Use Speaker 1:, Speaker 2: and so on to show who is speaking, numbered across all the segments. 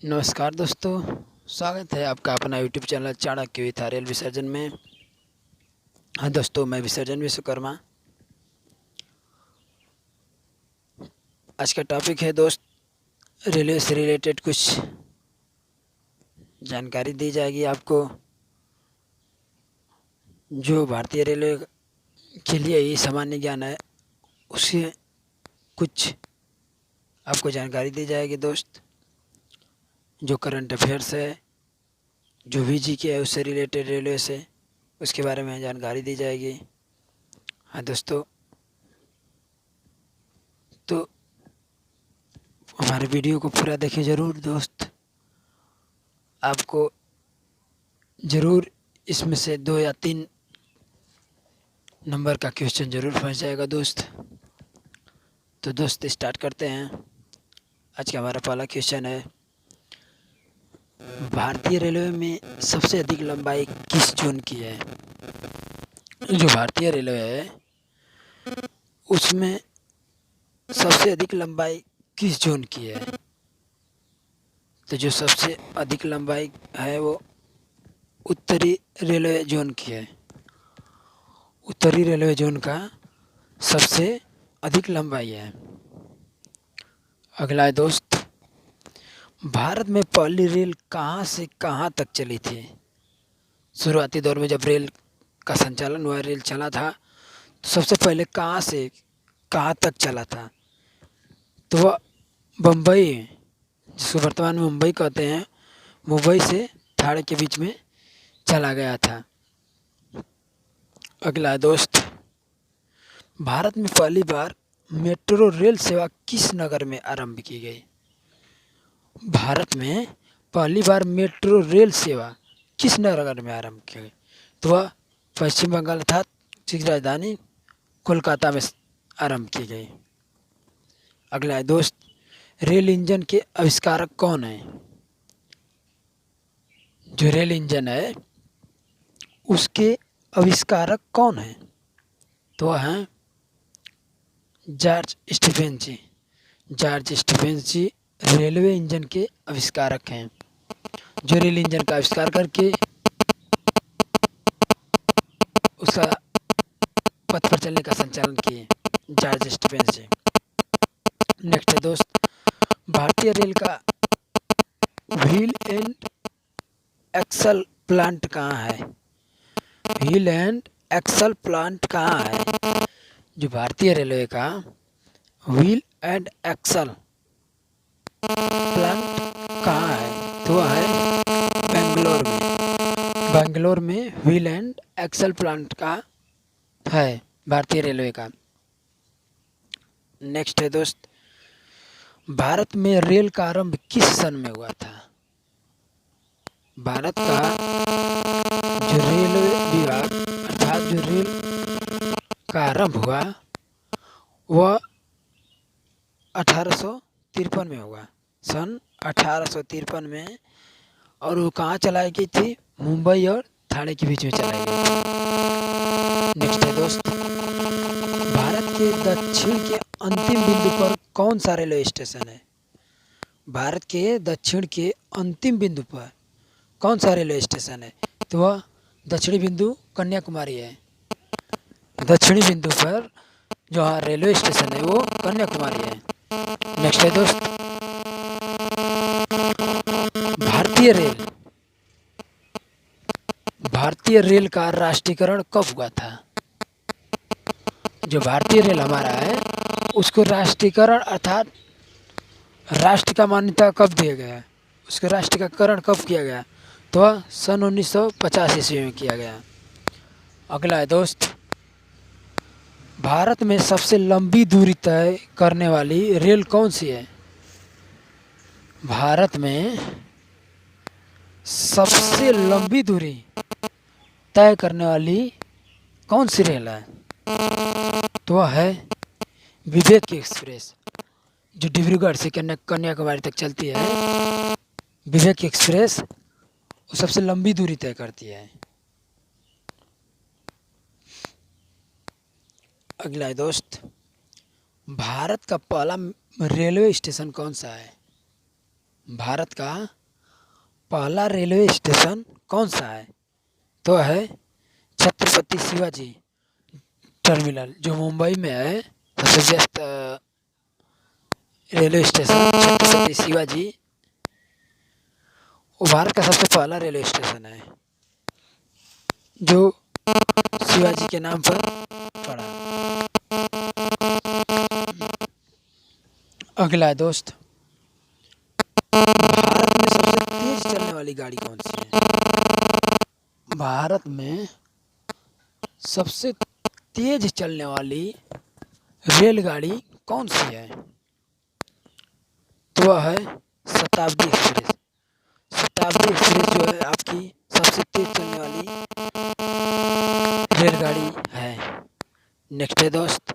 Speaker 1: नमस्कार दोस्तों, स्वागत है आपका अपना YouTube channel Chanakya with rail विसर्जन में। हाँ दोस्तों, मैं विसर्जन विश्वकर्मा। आज का टॉपिक है दोस्त, रेलवे से रिलेटेड कुछ जानकारी दी जाएगी आपको, जो भारतीय रेलवे के लिए ही सामान्य ज्ञान है, उससे कुछ आपको जानकारी दी जाएगी दोस्त। जो करंट अफेयर्स है, जो VG के है उससे रिलेटेड रेलवे से, उसके बारे में जानकारी दी जाएगी। हाँ दोस्तों, तो हमारे वीडियो को पूरा देखें ज़रूर दोस्त। आपको ज़रूर इसमें से 2 या 3 नंबर का क्वेश्चन ज़रूर फंस जाएगा दोस्त। तो दोस्त स्टार्ट करते हैं। आज का हमारा पहला क्वेश्चन है, भारतीय रेलवे में सबसे अधिक लंबाई किस जोन की है? जो भारतीय रेलवे है उसमें सबसे अधिक लंबाई किस जोन की है? तो जो सबसे अधिक लंबाई है वो उत्तरी रेलवे जोन की है। उत्तरी रेलवे जोन का सबसे अधिक लंबाई है। अगला है दोस्त, भारत में पहली रेल कहाँ से कहाँ तक चली थी? शुरुआती दौर में जब रेल का संचालन हुआ, रेल चला था, तो सबसे पहले कहाँ से कहाँ तक चला था? तो वह बम्बई, जिसको वर्तमान में मुंबई कहते हैं, मुंबई से ठाणे के बीच में चला गया था। अगला है दोस्त, भारत में पहली बार मेट्रो रेल सेवा किस नगर में आरंभ की गई? भारत में पहली बार मेट्रो रेल सेवा किस नगर में आरंभ की गई? तो वह पश्चिम बंगाल अर्थात की राजधानी कोलकाता में आरंभ की गई। अगला है दोस्त, रेल इंजन के आविष्कारक कौन है? जो रेल इंजन है उसके आविष्कारक कौन है? तो वह हैं जॉर्ज स्टीफेंस जी। जॉर्ज स्टीफेंस जी रेलवे इंजन के आविष्कारक हैं, जो रेल इंजन का आविष्कार करके उसका पथ पर चलने का संचालन किए, जॉर्ज स्टीफेंस जी। नेक्स्ट है दोस्त, भारतीय रेल का व्हील एंड एक्सल प्लांट कहाँ है? व्हील एंड एक्सल प्लांट कहाँ है? जो भारतीय रेलवे का व्हील एंड एक्सल प्लांट कहाँ है? तो वह है बेंगलोर में। बेंगलोर में व्हील एंड एक्सल प्लांट का है भारतीय रेलवे का। नेक्स्ट है दोस्त, भारत में रेल का आरंभ किस सन में हुआ था? भारत का जो रेलवे विभाग अर्थात जो रेल का आरंभ हुआ वह 1853 में हुआ, सन 1853 में। और वो कहाँ चलाई गई थी? मुंबई और ठाणे के बीच में चलाई गई थी। नेक्स्ट है दोस्त, भारत के दक्षिण के अंतिम बिंदु पर कौन सा रेलवे स्टेशन है? भारत के दक्षिण के अंतिम बिंदु पर कौन सा रेलवे स्टेशन है? तो वह दक्षिणी बिंदु कन्याकुमारी है। दक्षिणी बिंदु पर जो रेलवे स्टेशन है वो कन्याकुमारी है। नेक्स्ट है दोस्त, भारतीय रेल का राष्ट्रीयकरण कब हुआ था? जो भारतीय रेल हमारा है उसको राष्ट्रीयकरण अर्थात राष्ट्र का मान्यता कब दिया गया, उसका राष्ट्रीयकरण कब किया गया? तो सन 1950 ईस्वी में किया गया। अगला है दोस्त, भारत में सबसे लंबी दूरी तय करने वाली रेल कौन सी है? भारत में सबसे लंबी दूरी तय करने वाली कौन सी रेल है? तो वह है विवेक एक्सप्रेस, जो डिब्रूगढ़ से कन्याकुमारी तक चलती है। विवेक एक्सप्रेस वो सबसे लंबी दूरी तय करती है। अगला है दोस्त, भारत का पहला रेलवे स्टेशन कौन सा है? भारत का पहला रेलवे स्टेशन कौन सा है? तो है छत्रपति शिवाजी टर्मिनल, जो मुंबई में है। सबसे व्यस्त रेलवे स्टेशन छत्रपति शिवाजी, वो भारत का सबसे पहला रेलवे स्टेशन है जो शिवाजी के नाम पर पड़ा। अगला है दोस्त, भारत में सबसे तेज चलने वाली गाड़ी कौन सी है? भारत में सबसे तेज चलने वाली रेलगाड़ी कौन सी है? तो वह है शताब्दी एक्सप्रेस। शताब्दी एक्सप्रेस जो है आपकी सबसे तेज चलने वाली रेलगाड़ी है। नेक्स्ट है दोस्त,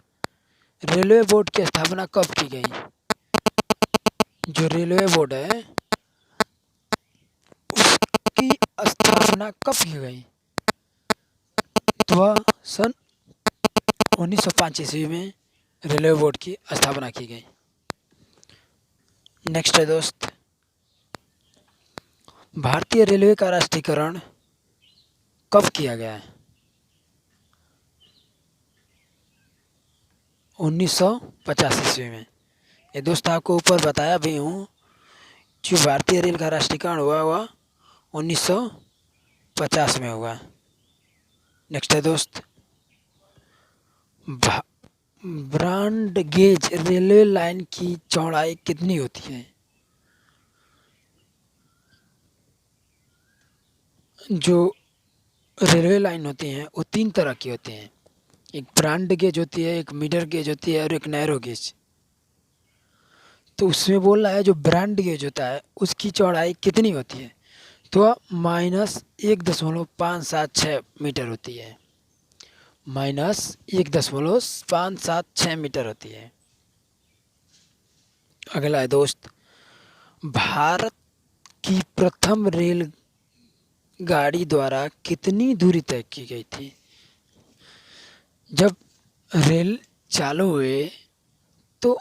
Speaker 1: रेलवे बोर्ड की स्थापना कब की गई? जो रेलवे बोर्ड है उसकी स्थापना कब की गई? तो वह सन 1905 ईस्वी में रेलवे बोर्ड की स्थापना की गई। नेक्स्ट है दोस्त, भारतीय रेलवे का राष्ट्रीयकरण कब किया गया है? 1950 ईस्वी में। ये दोस्त आपको ऊपर बताया भी हूँ, जो भारतीय रेल का राष्ट्रीयकरण हुआ हुआ 1950 में हुआ। नेक्स्ट है दोस्त, ब्रॉड गेज रेलवे लाइन की चौड़ाई कितनी होती है? जो रेलवे लाइन होती हैं वो 3 तरह की होती हैं। एक ब्रॉड गेज होती है, एक मिडल गेज होती है और एक नैरो गेज। तो उसमें बोल रहा है जो ब्रॉड गेज होता है उसकी चौड़ाई कितनी होती है? तो -1.576 मीटर होती है। -1.576 मीटर होती है। अगला है दोस्त, भारत की प्रथम रेल गाड़ी द्वारा कितनी दूरी तय की गई थी? जब रेल चालू हुए तो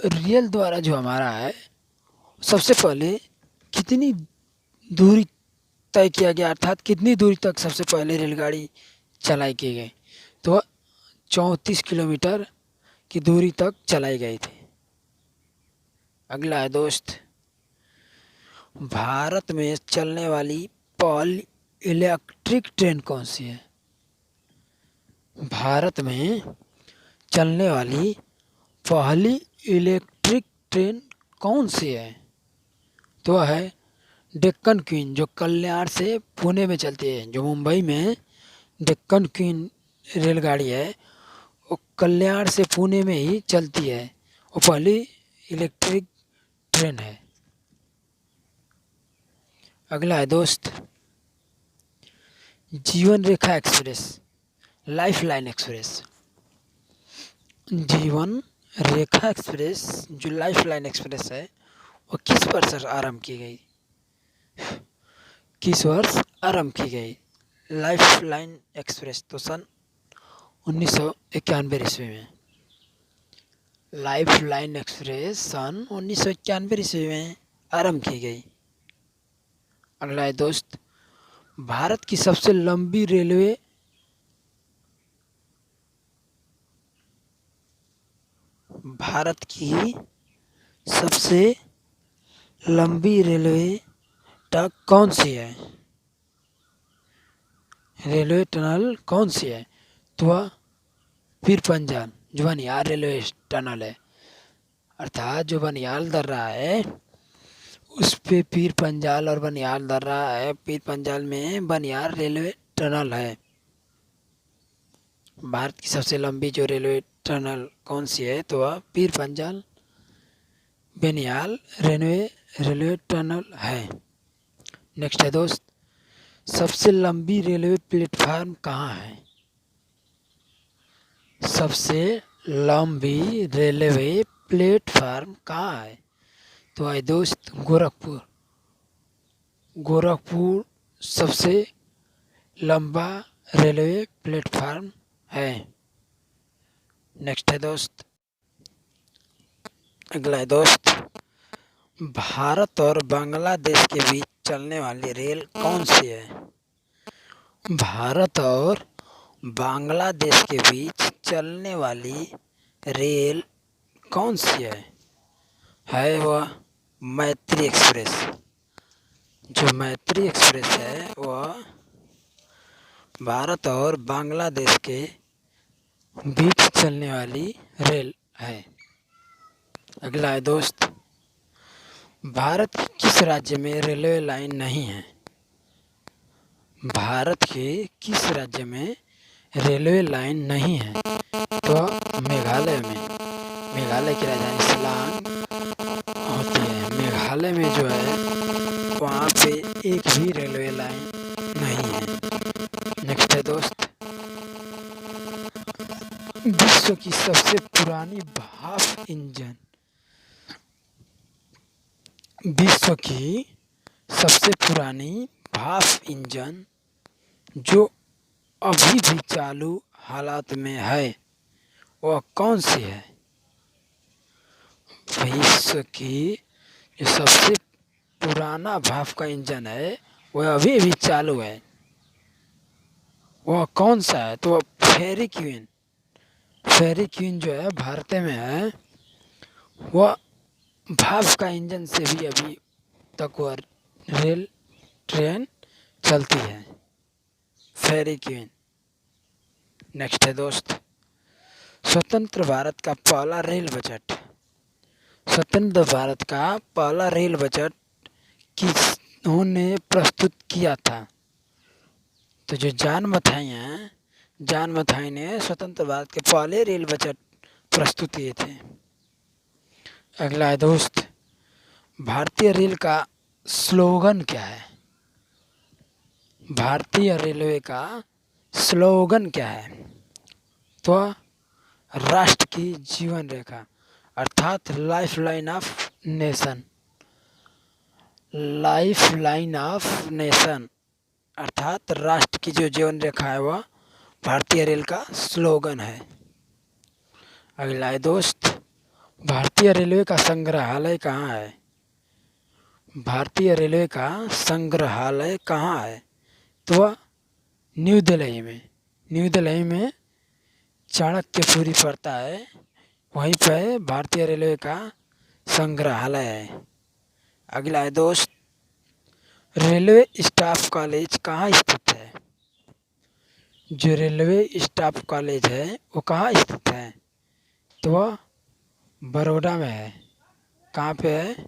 Speaker 1: रेल द्वारा जो हमारा है सबसे पहले कितनी दूरी तय किया गया, अर्थात कितनी दूरी तक सबसे पहले रेलगाड़ी चलाई की गई? तो 34 किलोमीटर की दूरी तक चलाई गई थी। अगला है दोस्त, भारत में चलने वाली पहली इलेक्ट्रिक ट्रेन कौन सी है? भारत में चलने वाली पहली इलेक्ट्रिक ट्रेन कौन सी है? तो है डेक्कन क्वीन, जो कल्याण से पुणे में चलती है। जो मुंबई में डेक्कन क्वीन रेलगाड़ी है वो कल्याण से पुणे में ही चलती है। वो पहली इलेक्ट्रिक ट्रेन है। अगला है दोस्त, जीवन रेखा एक्सप्रेस, लाइफ लाइन एक्सप्रेस। जीवन रेखा एक्सप्रेस जो लाइफ लाइन एक्सप्रेस है वो किस वर्ष आरंभ की गई? किस वर्ष आरंभ की गई लाइफ लाइन एक्सप्रेस? तो सन 1991 ईस्वी में। लाइफ लाइन एक्सप्रेस सन 1991 ईस्वी में आरंभ की गई। अगला है दोस्त, भारत की सबसे लंबी रेलवे भारत की सबसे लंबी रेलवे ट्रैक कौन सी है? रेलवे टनल कौन सी है? तो वह पीर पंजाल जो बनियाल रेलवे टनल है, अर्थात जो बनियाल दर्रा है उस पे पीर पंजाल और बनियाल दर्रा है। पीर पंजाल में बनियाल रेलवे टनल है। भारत की सबसे लंबी जो रेलवे टनल कौन सी है? तो वह पीर पंजाल बनियाल रेलवे टनल है। नेक्स्ट है दोस्त, सबसे लंबी रेलवे प्लेटफार्म कहाँ है? सबसे लंबी रेलवे प्लेटफार्म कहाँ है? तो है दोस्त गोरखपुर। गोरखपुर सबसे लंबा रेलवे प्लेटफार्म है। नेक्स्ट है दोस्त, अगला है दोस्त, भारत और बांग्लादेश के बीच चलने वाली रेल कौन सी है? भारत और बांग्लादेश के बीच चलने वाली रेल कौन सी है वह मैत्री एक्सप्रेस। जो मैत्री एक्सप्रेस है वह भारत और बांग्लादेश के बीच चलने वाली रेल है। अगला है दोस्त, भारत के किस राज्य में रेलवे लाइन नहीं है? भारत के किस राज्य में रेलवे लाइन नहीं है? तो मेघालय में। मेघालय की राजधानी शिलांग होती है। मेघालय में जो है वहाँ पे एक भी रेलवे लाइन नहीं है। नेक्स्ट है दोस्त, विश्व की सबसे पुरानी भाप इंजन। विश्व की सबसे पुरानी भाप इंजन जो अभी भी चालू हालात में है वह कौन सी है? विश्व की जो सबसे पुराना भाप का इंजन है वह अभी भी चालू है, वह कौन सा है? तो वह फेरी क्वीन। फेरी क्वीन जो है भारत में है, वह भाप का इंजन से भी अभी तक वह रेल ट्रेन चलती है, फेरी क्वीन। नेक्स्ट है दोस्त, स्वतंत्र भारत का पहला रेल बजट। स्वतंत्र भारत का पहला रेल बजट किन्होंने प्रस्तुत किया था? तो जो जॉन मथाई हैं, जॉन मथाई ने स्वतंत्र भारत के पहले रेल बजट प्रस्तुत किए थे। अगला है दोस्त, भारतीय रेल का स्लोगन क्या है? भारतीय रेलवे का स्लोगन क्या है? तो राष्ट्र की जीवन रेखा, अर्थात life line of nation. Life line of nation अर्थात राष्ट्र की जो जीवन रेखा है वह भारतीय रेल का स्लोगन है। अगला है दोस्त, भारतीय रेलवे का संग्रहालय कहाँ है? भारतीय रेलवे का संग्रहालय कहाँ है? तो वह न्यू दिल्ली में। न्यू दिल्ली में चाणक्यपुरी पड़ता है, वहीं पर भारतीय रेलवे का संग्रहालय है। अगला है दोस्त, रेलवे स्टाफ कॉलेज कहाँ स्थित है? जो रेलवे स्टाफ कॉलेज है वो कहाँ स्थित है? तो वह बड़ौदा में है। कहाँ पे है?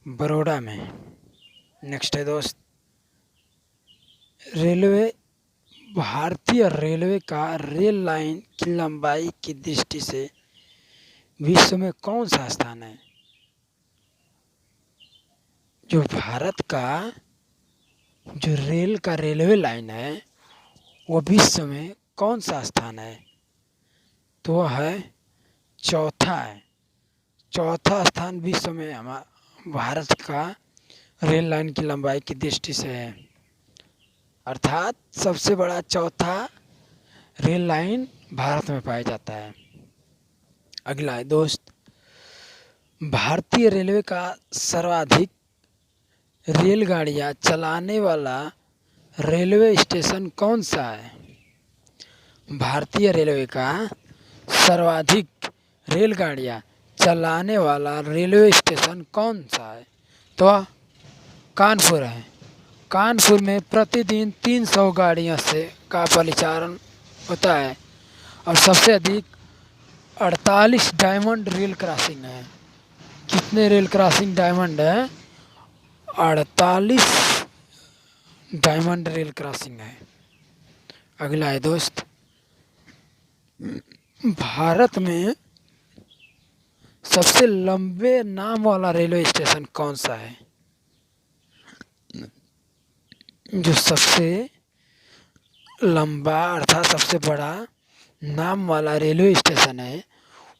Speaker 1: बड़ौदा में। नेक्स्ट है दोस्त, रेलवे भारतीय रेलवे का रेल लाइन की लंबाई की दृष्टि से विश्व में कौन सा स्थान है? जो भारत का जो रेल का रेलवे लाइन है वो विश्व में कौन सा स्थान है? तो वह है चौथा है। चौथा स्थान विश्व में हमारा भारत का रेल लाइन की लंबाई की दृष्टि से है, अर्थात सबसे बड़ा चौथा रेल लाइन भारत में पाया जाता है। अगला है दोस्त, भारतीय रेलवे का सर्वाधिक रेलगाड़ियां चलाने वाला रेलवे स्टेशन कौन सा है? भारतीय रेलवे का सर्वाधिक रेलगाड़ियां चलाने वाला रेलवे स्टेशन कौन सा है? तो कानपुर है। कानपुर में प्रतिदिन 300 गाड़ियों से का परिचालन होता है और सबसे अधिक 48 डायमंड रेल क्रॉसिंग है। कितने रेल क्रॉसिंग डायमंड है? 48 डायमंड रेल क्रॉसिंग है। अगला है दोस्त, भारत में सबसे लंबे नाम वाला रेलवे स्टेशन कौन सा है? जो सबसे लंबा अर्थात सबसे बड़ा नाम वाला रेलवे स्टेशन है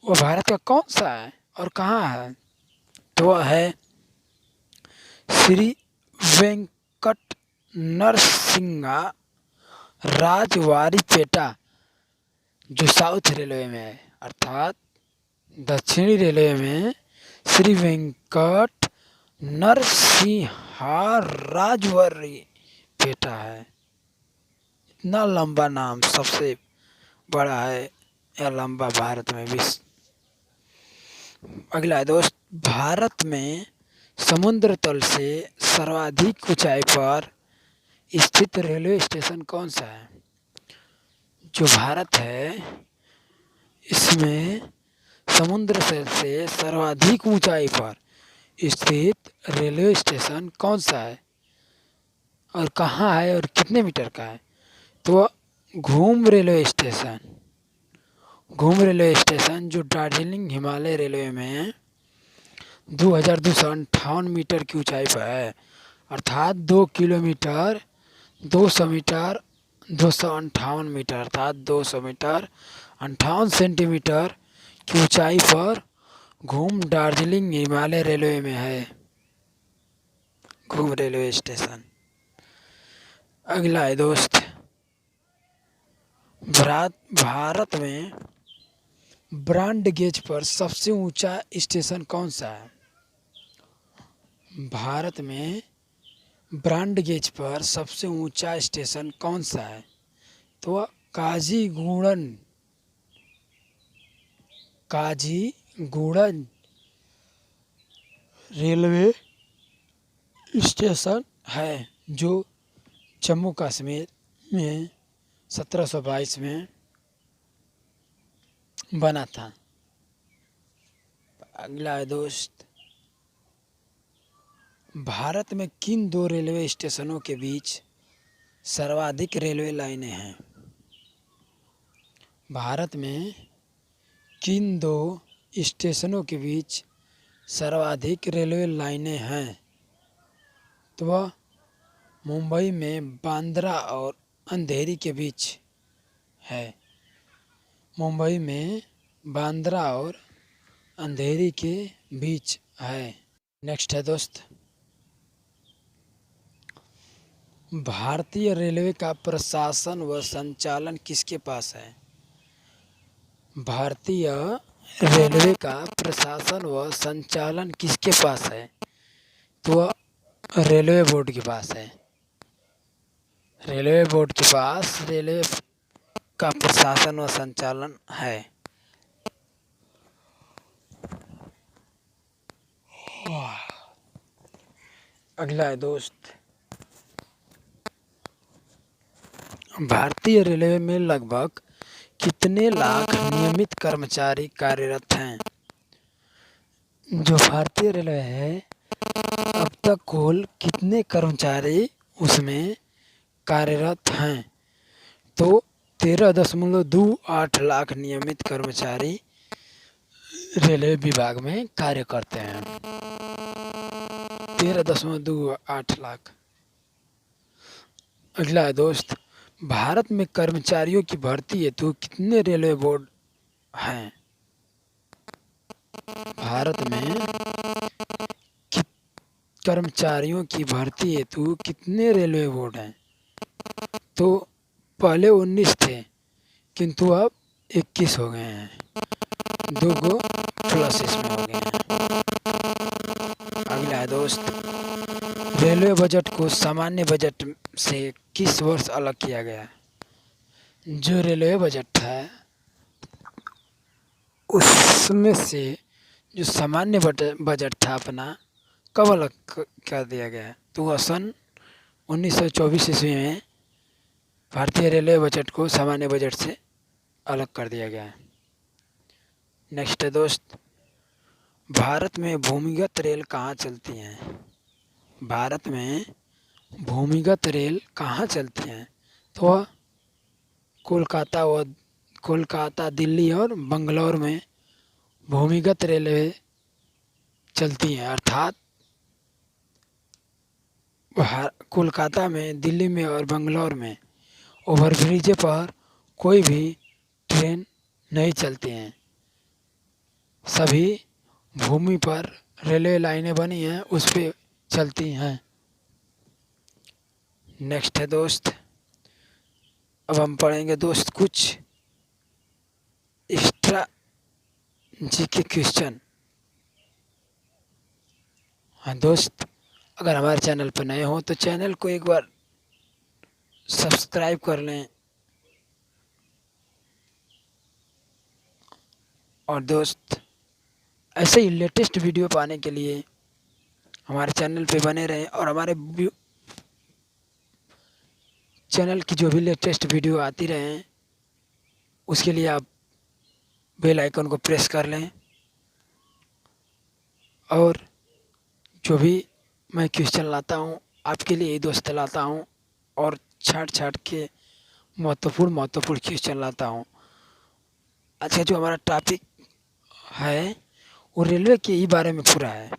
Speaker 1: वो भारत का कौन सा है और कहाँ है? तो वह है श्री वेंकट नरसिंहा राजवाड़ीपेटा, जो साउथ रेलवे में है, अर्थात दक्षिणी रेलवे में श्री वेंकट नरसिंहाराजवरी पेटा है। इतना लंबा नाम, सबसे बड़ा है या लंबा भारत में विश्व। अगला है दोस्त, भारत में समुद्र तल से सर्वाधिक ऊंचाई पर स्थित रेलवे स्टेशन कौन सा है? जो भारत है इसमें समुद्र तल से सर्वाधिक ऊंचाई पर स्थित रेलवे स्टेशन कौन सा है और कहाँ है और कितने मीटर का है? तो घूम रेलवे स्टेशन। घूम रेलवे स्टेशन जो दार्जिलिंग हिमालय रेलवे में 2258 मीटर की ऊंचाई पर है, अर्थात 2 किलोमीटर 200 मीटर 258 मीटर अर्थात 200 मीटर 58 सेंटीमीटर की ऊंचाई पर घूम दार्जिलिंग हिमालय रेलवे में है घूम रेलवे स्टेशन। अगला है दोस्त, भारत में ब्रॉड गेज पर सबसे ऊंचा स्टेशन कौन सा है? भारत में ब्रॉड गेज पर सबसे ऊंचा स्टेशन कौन सा है? तो काजीगुड़न रेलवे स्टेशन है, जो जम्मू कश्मीर में 1722 में बना था। अगला है दोस्त, भारत में किन 2 रेलवे स्टेशनों के बीच सर्वाधिक रेलवे लाइनें हैं? भारत में किन 2 स्टेशनों के बीच सर्वाधिक रेलवे लाइनें हैं? तो वह मुंबई में बांद्रा और अंधेरी के बीच है। मुंबई में बांद्रा और अंधेरी के बीच है। नेक्स्ट है दोस्त, भारतीय रेलवे का प्रशासन व संचालन किसके पास है? भारतीय रेलवे का प्रशासन व संचालन किसके पास है? तो वह रेलवे बोर्ड के पास है। रेलवे बोर्ड के पास रेलवे का प्रशासन व संचालन है। अगला है दोस्त, भारतीय रेलवे में लगभग कितने लाख नियमित कर्मचारी कार्यरत हैं? जो भारतीय रेलवे है अब तक कुल कितने कर्मचारी उसमें कार्यरत हैं? तो 13.28 लाख नियमित कर्मचारी रेलवे विभाग में कार्य करते हैं। 13.28 लाख। अगला है दोस्त, भारत में कर्मचारियों की भर्ती हेतु कितने रेलवे बोर्ड हैं? भारत में कर्मचारियों की भर्ती हेतु कितने रेलवे बोर्ड हैं? तो पहले 19 थे, किंतु अब 21 हो गए हैं, 2 गो प्लस इसमें हो गए हैं। अगला है दोस्त, रेलवे बजट को सामान्य बजट से किस वर्ष अलग किया गया? जो रेलवे बजट है उसमें से जो सामान्य बजट था अपना कब अलग कर दिया गया? तो वह सन 1924 ईस्वी में भारतीय रेलवे बजट को सामान्य बजट से अलग कर दिया गया है। नेक्स्ट है दोस्त, भारत में भूमिगत रेल कहाँ चलती हैं? भारत में भूमिगत रेल कहाँ चलती हैं? तो वह कोलकाता, दिल्ली और बंगलौर में भूमिगत रेलवे चलती हैं, अर्थात कोलकाता में, दिल्ली में और बंगलौर में ओवरब्रिज पर कोई भी ट्रेन नहीं चलती हैं। सभी भूमि पर रेलवे लाइनें बनी हैं उस पे चलती हैं। नेक्स्ट है दोस्त, अब हम पढ़ेंगे दोस्त कुछ एक्स्ट्रा जीके क्वेश्चन। हाँ दोस्त, अगर हमारे चैनल पर नए हो तो चैनल को एक बार सब्सक्राइब कर लें। और दोस्त, ऐसे ही लेटेस्ट वीडियो पाने के लिए हमारे चैनल पे बने रहें और हमारे चैनल की जो भी लेटेस्ट वीडियो आती रहें उसके लिए आप बेल आइकन को प्रेस कर लें। और जो भी मैं क्वेश्चन लाता हूँ आपके लिए ही दोस्त लाता हूँ, और छाट छाट के महत्वपूर्ण क्वेश्चन लाता हूँ। आज का जो हमारा टॉपिक है वो रेलवे के ही बारे में पूरा है।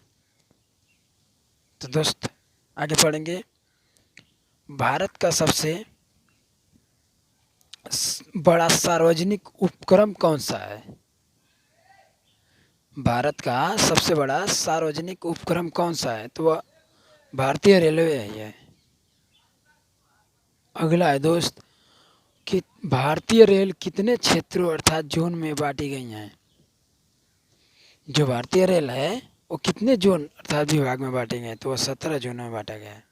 Speaker 1: तो दोस्त आगे पढ़ेंगे। भारत का सबसे बड़ा सार्वजनिक उपक्रम कौन सा है? भारत का सबसे बड़ा सार्वजनिक उपक्रम कौन सा है? तो वह भारतीय रेलवे है। ये अगला है दोस्त कि भारतीय रेल कितने क्षेत्रों अर्थात जोन में बांटी गई हैं? जो भारतीय रेल है वो कितने जोन अर्थात विभाग में बांटे गए हैं? तो वह 17 जोनों में बांटा गया है।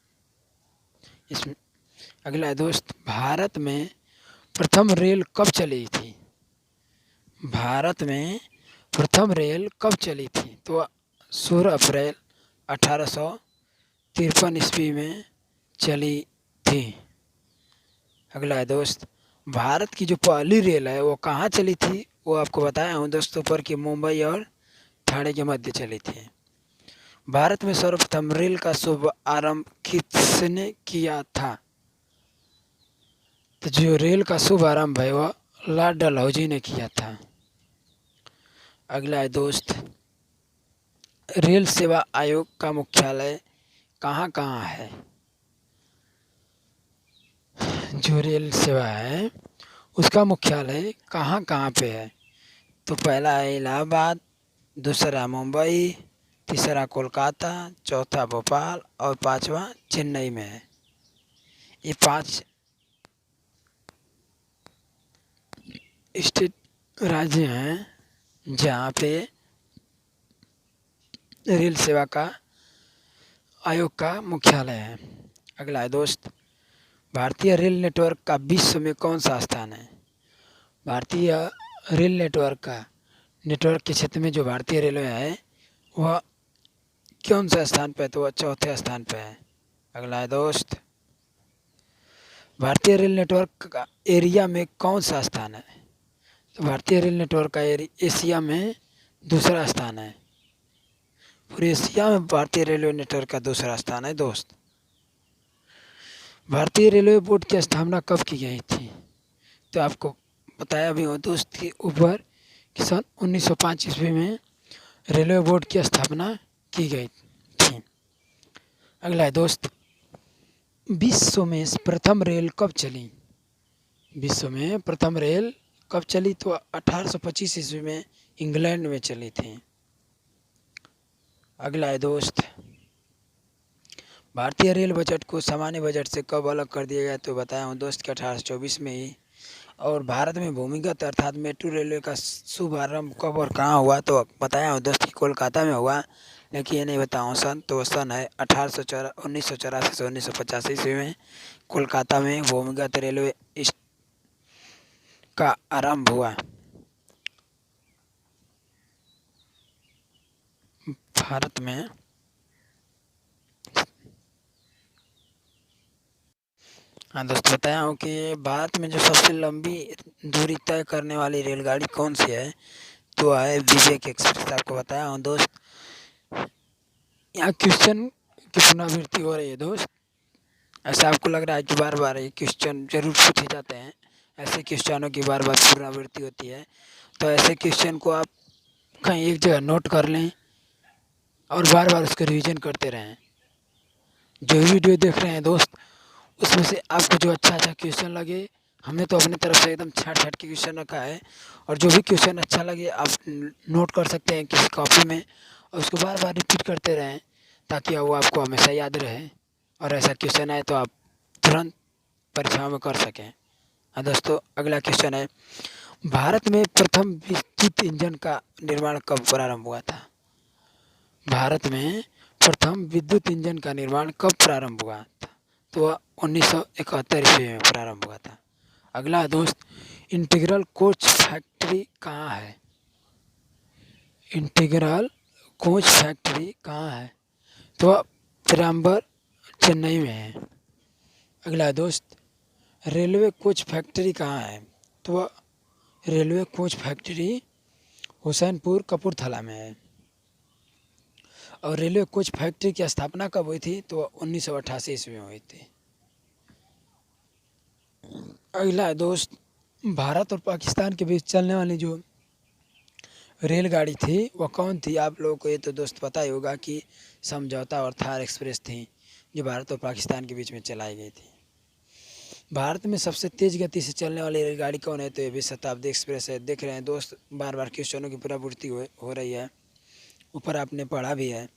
Speaker 1: इसमें अगला है दोस्त, भारत में प्रथम रेल कब चली थी? भारत में प्रथम रेल कब चली थी? तो 16 अप्रैल 1853 ईस्वी में चली थी। अगला है दोस्त, भारत की जो पहली रेल है वो कहाँ चली थी? वो आपको बताया हूँ दोस्तों पर कि मुंबई और ठाणे के मध्य चली थी। भारत में सर्वप्रथम रेल का शुभ आरंभ किसने किया था? तो जो रेल का शुभ आरंभ है वह लॉर्ड डलहौजी ने किया था। अगला है दोस्त, रेल सेवा आयोग का मुख्यालय कहाँ कहाँ है? जो रेल सेवा है उसका मुख्यालय कहाँ कहाँ पे है? तो पहला है इलाहाबाद, दूसरा मुंबई, तीसरा कोलकाता, चौथा भोपाल और पांचवा चेन्नई में है। ये 5 स्टेट राज्य हैं जहाँ पे रेल सेवा का आयोग का मुख्यालय है। अगला है दोस्त, भारतीय रेल नेटवर्क का विश्व में कौन सा स्थान है? भारतीय रेल नेटवर्क के क्षेत्र में जो भारतीय रेलवे है वह कौन सा स्थान पे है? तो वह चौथे स्थान पे है। अगला है दोस्त, भारतीय रेल नेटवर्क का एरिया में कौन सा स्थान है? तो भारतीय रेल नेटवर्क का एशिया में दूसरा स्थान है। पूरे एशिया में भारतीय रेलवे नेटवर्क का दूसरा स्थान है दोस्त। भारतीय रेलवे बोर्ड की स्थापना कब की गई थी? तो आपको बताया भी हो दोस्त कि ऊपर कि सन 1905 ईस्वी में रेलवे बोर्ड की स्थापना की गई थी। अगला है दोस्त, विश्व में प्रथम रेल कब चली? विश्व में प्रथम रेल कब चली? तो 1825 ईस्वी में इंग्लैंड में चली थी। अगला है दोस्त, भारतीय रेल बजट को सामान्य बजट से कब अलग कर दिया गया? तो बताया हूँ दोस्त कि 1824 में ही। और भारत में भूमिगत अर्थात मेट्रो रेलवे का शुभारंभ कब और कहाँ हुआ? तो बताया हूँ दोस्त कि कोलकाता में हुआ, लेकिन ये नहीं बताऊँ सन। तो सन है 1984 से 1985 ईस्वी में कोलकाता में भूमिगत रेलवे का आरंभ हुआ। भारत में हाँ दोस्त, बताया हूँ कि भारत में जो सबसे लंबी दूरी तय करने वाली रेलगाड़ी कौन सी है? तो है विवेक एक्सप्रेस। आपको बताया हूँ दोस्त। यहाँ क्वेश्चन की पुनरावृत्ति हो रही है दोस्त। ऐसा आपको लग रहा है कि बार बार ये क्वेश्चन जरूर पूछे जाते हैं, ऐसे क्वेश्चनों की बार बार पुनरावृत्ति होती है। तो ऐसे क्वेश्चन को आप कहीं एक जगह नोट कर लें और बार बार उसका रिवीजन करते रहें। जो वीडियो देख रहे हैं दोस्त उसमें से आपको जो अच्छा क्वेश्चन लगे, हमने तो अपनी तरफ से एकदम छाट छाट के क्वेश्चन रखा है, और जो भी क्वेश्चन अच्छा लगे आप नोट कर सकते हैं किसी कॉपी में और उसको बार बार रिपीट करते रहें ताकि वो आपको हमेशा याद रहे और ऐसा क्वेश्चन आए तो आप तुरंत परीक्षाओं में कर सकें। हाँ दोस्तों, अगला क्वेश्चन है, भारत में प्रथम विद्युत इंजन का निर्माण कब प्रारंभ हुआ था? भारत में प्रथम विद्युत इंजन का निर्माण कब प्रारंभ हुआ था? तो वह 1971 ईस्वी में प्रारंभ हुआ था। अगला दोस्त, इंटीग्रल कोच फैक्ट्री कहाँ है? इंटीग्रल कोच फैक्ट्री कहाँ है? तो वह पेराम्बर, चेन्नई में है। अगला दोस्त, रेलवे कोच फैक्ट्री कहाँ है? तो वह railway coach factory Hussainpur Kapurthala में है। और रेलवे कोच फैक्ट्री की स्थापना कब हुई थी? तो 1988 ईस्वी में हुई थी। अगला है दोस्त, भारत और पाकिस्तान के बीच चलने वाली जो रेलगाड़ी थी वह कौन थी? आप लोगों को ये तो दोस्त पता ही होगा कि समझौता और थार एक्सप्रेस थी जो भारत और पाकिस्तान के बीच में चलाई गई थी। भारत में सबसे तेज़ गति से चलने वाली रेलगाड़ी कौन है? तो ये भी शताब्दी एक्सप्रेस है। देख रहे हैं दोस्त, बार बार क्वेश्चनों की पुनरावृत्ति हो रही है, ऊपर आपने पढ़ा भी है।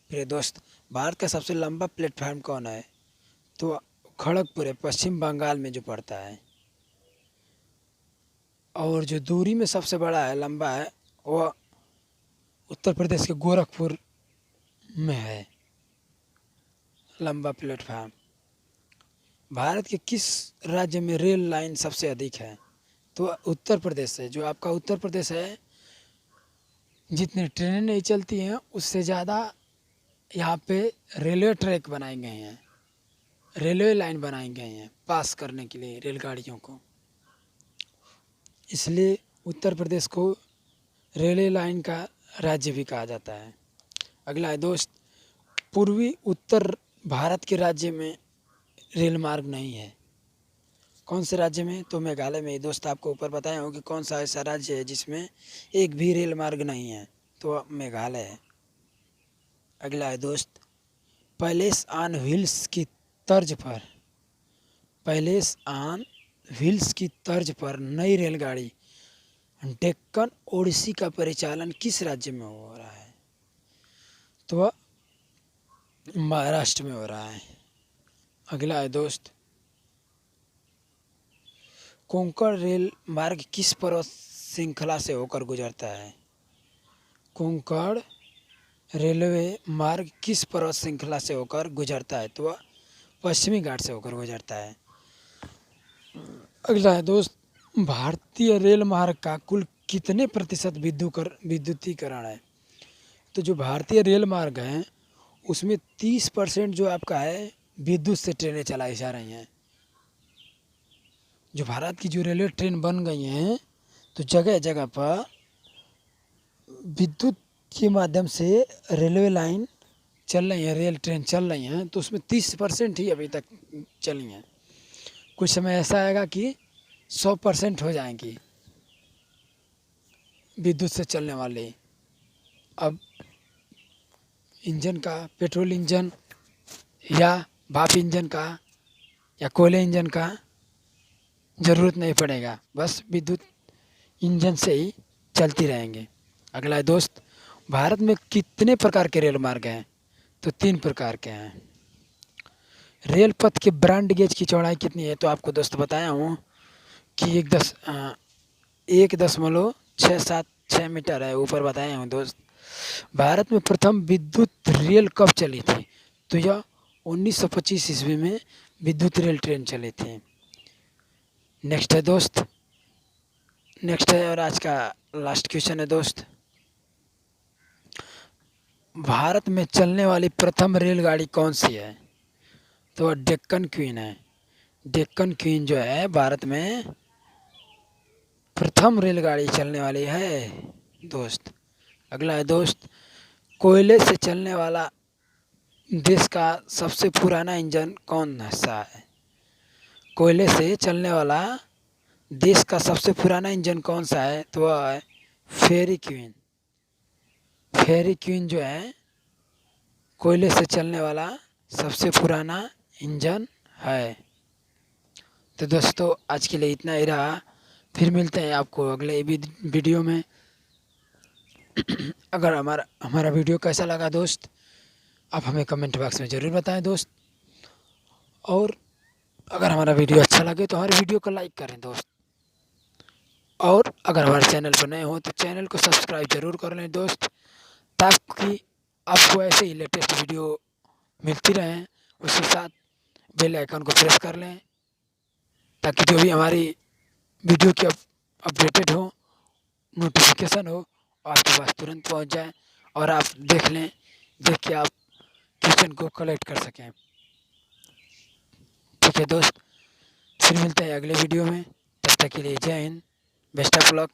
Speaker 1: फिर दोस्त, भारत का सबसे लंबा प्लेटफार्म कौन है? तो खड़गपुर है, पश्चिम बंगाल में जो पड़ता है। और जो दूरी में सबसे बड़ा है, लंबा है, वह उत्तर प्रदेश के गोरखपुर में है लंबा प्लेटफार्म। भारत के किस राज्य में रेल लाइन सबसे अधिक है? तो उत्तर प्रदेश है। जो आपका उत्तर प्रदेश है, जितनी ट्रेनें नहीं चलती हैं उससे ज़्यादा यहाँ पे रेलवे ट्रैक बनाए गए हैं, रेलवे लाइन बनाई गई हैं पास करने के लिए रेलगाड़ियों को। इसलिए उत्तर प्रदेश को रेलवे लाइन का राज्य भी कहा जाता है। अगला है दोस्त, पूर्वी उत्तर भारत के राज्य में रेल मार्ग नहीं है। कौन से राज्य में? तो मेघालय में। दोस्त आपको ऊपर बताया हो कि कौन सा ऐसा राज्य है जिसमें एक भी रेल मार्ग नहीं है? तो मेघालय है। अगला है दोस्त, पैलेस ऑन व्हील्स की तर्ज पर नई रेलगाड़ी डेक्कन ओडिसी का परिचालन किस राज्य में हो रहा है? तो वह महाराष्ट्र में हो रहा है। अगला है दोस्त, कोंकण रेल मार्ग किस पर्वत श्रृंखला से होकर गुजरता है? कोंकण रेलवे मार्ग किस पर्वत श्रृंखला से होकर गुजरता है? तो वह पश्चिमी घाट से होकर गुजरता है। अगला है दोस्त, भारतीय रेल मार्ग का कुल कितने प्रतिशत विद्युतीकरण है? तो जो भारतीय रेल मार्ग हैं उसमें 30% जो आपका है विद्युत से ट्रेनें चलाई जा रही हैं। जो भारत की जो रेलवे ट्रेन बन गई हैं तो जगह जगह पर विद्युत के माध्यम से रेलवे लाइन चल रही है, रेल ट्रेन चल रही हैं। तो उसमें 30% ही अभी तक चली हैं। कुछ समय ऐसा आएगा कि 100% हो जाएंगी विद्युत से चलने वाले। अब इंजन का, पेट्रोल इंजन या भाप इंजन का या कोयले इंजन का ज़रूरत नहीं पड़ेगा, बस विद्युत इंजन से ही चलती रहेंगे। अगला है दोस्त, भारत में कितने प्रकार के रेल मार्ग हैं? तो 3 प्रकार के हैं। रेल पथ के ब्रॉड गेज की चौड़ाई कितनी है? तो आपको दोस्त बताया हूँ कि 1.676 मीटर है, ऊपर बताया हूँ दोस्त। भारत में प्रथम विद्युत रेल कब चली थी? तो यह 1925 ईस्वी में विद्युत रेल ट्रेन चली थी। नेक्स्ट है दोस्त, नेक्स्ट है और आज का लास्ट क्वेश्चन है दोस्त, भारत में चलने वाली प्रथम रेलगाड़ी कौन सी है? तो डेक्कन क्वीन है। डेक्कन क्वीन जो है भारत में प्रथम रेलगाड़ी चलने वाली है दोस्त। अगला है दोस्त, कोयले से चलने वाला देश का सबसे पुराना इंजन कौन सा है? कोयले से चलने वाला देश का सबसे पुराना इंजन कौन सा है? तो वह है फेरी क्वीन। फेरी क्वीन जो है कोयले से चलने वाला सबसे पुराना इंजन है। तो दोस्तों आज के लिए इतना ही रहा, फिर मिलते हैं आपको अगले वीडियो में। अगर हमारा वीडियो कैसा लगा दोस्त, आप हमें कमेंट बॉक्स में ज़रूर बताएं दोस्त। और अगर हमारा वीडियो अच्छा लगे तो हमारे वीडियो को लाइक करें दोस्त। और अगर हमारे चैनल पर नए हो तो चैनल को सब्सक्राइब ज़रूर कर लें दोस्त, ताकि आपको ऐसे ही लेटेस्ट वीडियो मिलती रहें, उसके साथ बेल आइकन को प्रेस कर लें ताकि जो भी हमारी वीडियो की अपडेटेड हो, नोटिफिकेशन हो, आपके पास तुरंत पहुंच जाए और आप देख के आप क्वेश्चन को कलेक्ट कर सकें। ठीक है दोस्त, फिर मिलते हैं अगले वीडियो में। तब तक के लिए जय हिंद, बेस्ट ऑफ लक।